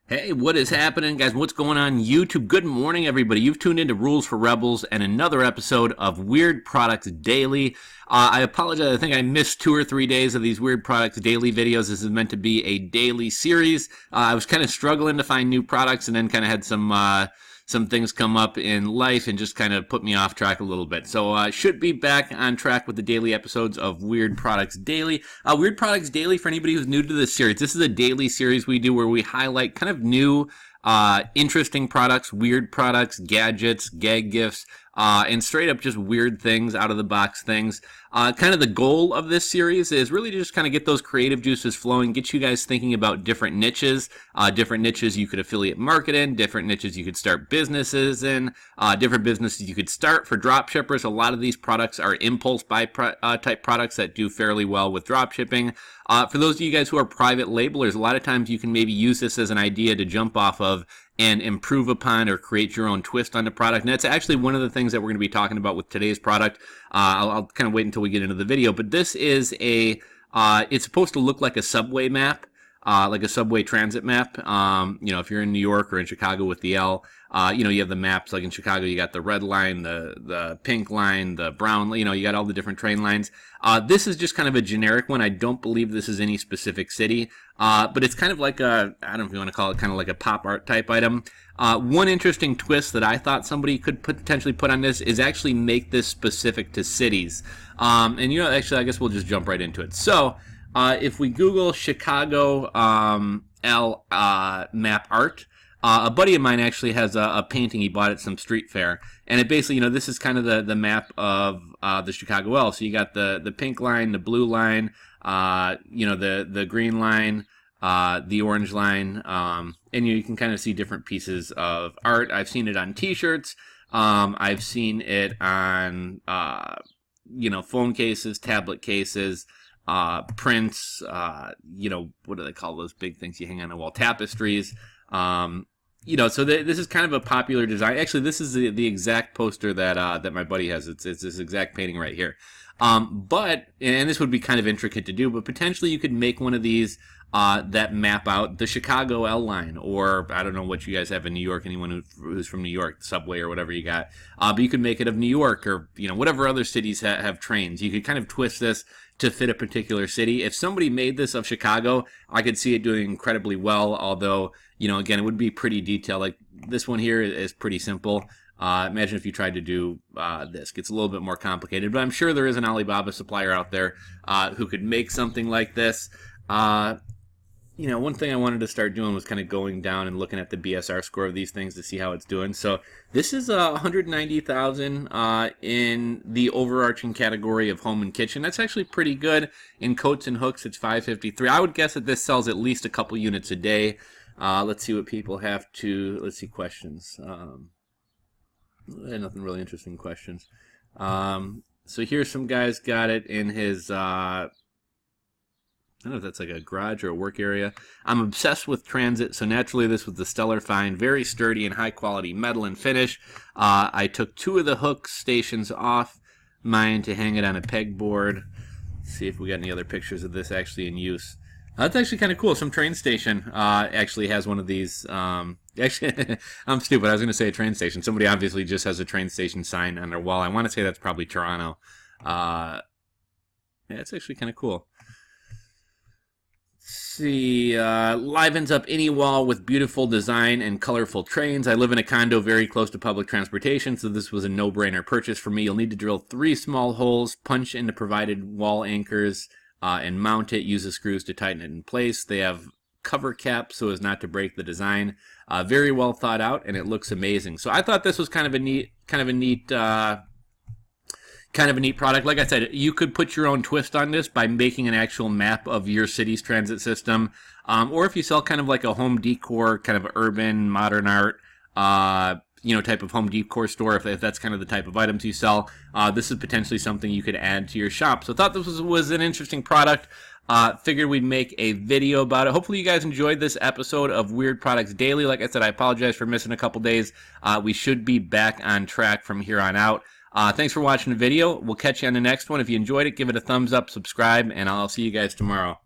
Hey, what is happening, guys? What's going on YouTube? Good morning, everybody. You've tuned into Rules for Rebels and another episode of Weird Products Daily. I apologize. I think I missed 2 or 3 days of these Weird Products Daily videos. This is meant to be a daily series. I was kind of struggling to find new products and then kind of had some things come up in life and just kind of put me off track a little bit. So I should be back on track with the daily episodes of Weird Products Daily. Weird Products Daily, for anybody who's new to this series, this is a daily series we do where we highlight kind of new, interesting products, weird products, gadgets, gag gifts, and straight up just weird things, out of the box things. Kind of the goal of this series is really to just kind of get those creative juices flowing, get you guys thinking about different niches you could affiliate market in, different niches you could start businesses in, different businesses you could start for drop shippers. A lot of these products are impulse buy type products that do fairly well with drop shipping. For those of you guys who are private labelers, a lot of times you can maybe use this as an idea to jump off of and improve upon or create your own twist on the product. And that's actually one of the things that we're going to be talking about with today's product. I'll kind of wait until we get into the video, but this is it's supposed to look like a subway map, like a subway transit map. If you're in New York or in Chicago with the L, you have the maps, like in Chicago, you got the red line, the pink line, the brown, you got all the different train lines. This is just kind of a generic one. I don't believe this is any specific city, but it's kind of like I don't know if you want to call it kind of like a pop art type item. One interesting twist that I thought somebody could potentially put on this is actually make this specific to cities. Actually, I guess we'll just jump right into it. So, if we Google Chicago L map art, a buddy of mine actually has a painting he bought at some street fair, and it basically, this is kind of the map of the Chicago L. So you got the pink line, the blue line, the green line, the orange line, and you can kind of see different pieces of art. I've seen it on T-shirts. I've seen it on phone cases, tablet cases, prints. What do they call those big things you hang on the wall? Tapestries. So this is kind of a popular design. Actually, this is the exact poster that my buddy has. It's this exact painting right here. And this would be kind of intricate to do, but potentially you could make one of these that map out the Chicago L line, or I don't know what you guys have in New York, anyone who's from New York, subway or whatever you got. But you could make it of New York or, whatever other cities have trains. You could kind of twist this to fit a particular city. If somebody made this of Chicago, I could see it doing incredibly well, although, again, it would be pretty detailed. Like this one here is pretty simple. Imagine if you tried to do this. It gets a little bit more complicated, but I'm sure there is an Alibaba supplier out there who could make something like this. One thing I wanted to start doing was kind of going down and looking at the BSR score of these things to see how it's doing. So this is 190,000 in the overarching category of home and kitchen. That's actually pretty good. In coats and hooks, it's 553. I would guess that this sells at least a couple units a day. Let's see what people have to. Let's see questions. Nothing really interesting questions. So here's some guys got it in his. I don't know if that's like a garage or a work area. I'm obsessed with transit, so naturally this was the stellar find. Very sturdy and high quality metal and finish. I took 2 of the hook stations off mine to hang it on a pegboard. Let's see if we got any other pictures of this actually in use. That's actually kind of cool. Some train station actually has one of these. Actually, I'm stupid. I was going to say a train station. Somebody obviously just has a train station sign on their wall. I want to say that's probably Toronto. Yeah, it's actually kind of cool. See, livens up any wall with beautiful design and colorful trains. I live in a condo very close to public transportation, so this was a no-brainer purchase for me. You'll need to drill 3 small holes, punch into provided wall anchors, and mount it. Use the screws to tighten it in place. They have cover caps so as not to break the design. Very well thought out, and it looks amazing. So I thought this was kind of a neat product. Like I said, you could put your own twist on this by making an actual map of your city's transit system. Or if you sell kind of like a home decor, kind of urban, modern art, type of home decor store, if that's kind of the type of items you sell, this is potentially something you could add to your shop. So I thought this was an interesting product. Figured we'd make a video about it. Hopefully you guys enjoyed this episode of Weird Products Daily. Like I said, I apologize for missing a couple days. We should be back on track from here on out. Thanks for watching the video. We'll catch you on the next one. If you enjoyed it, give it a thumbs up, subscribe, and I'll see you guys tomorrow.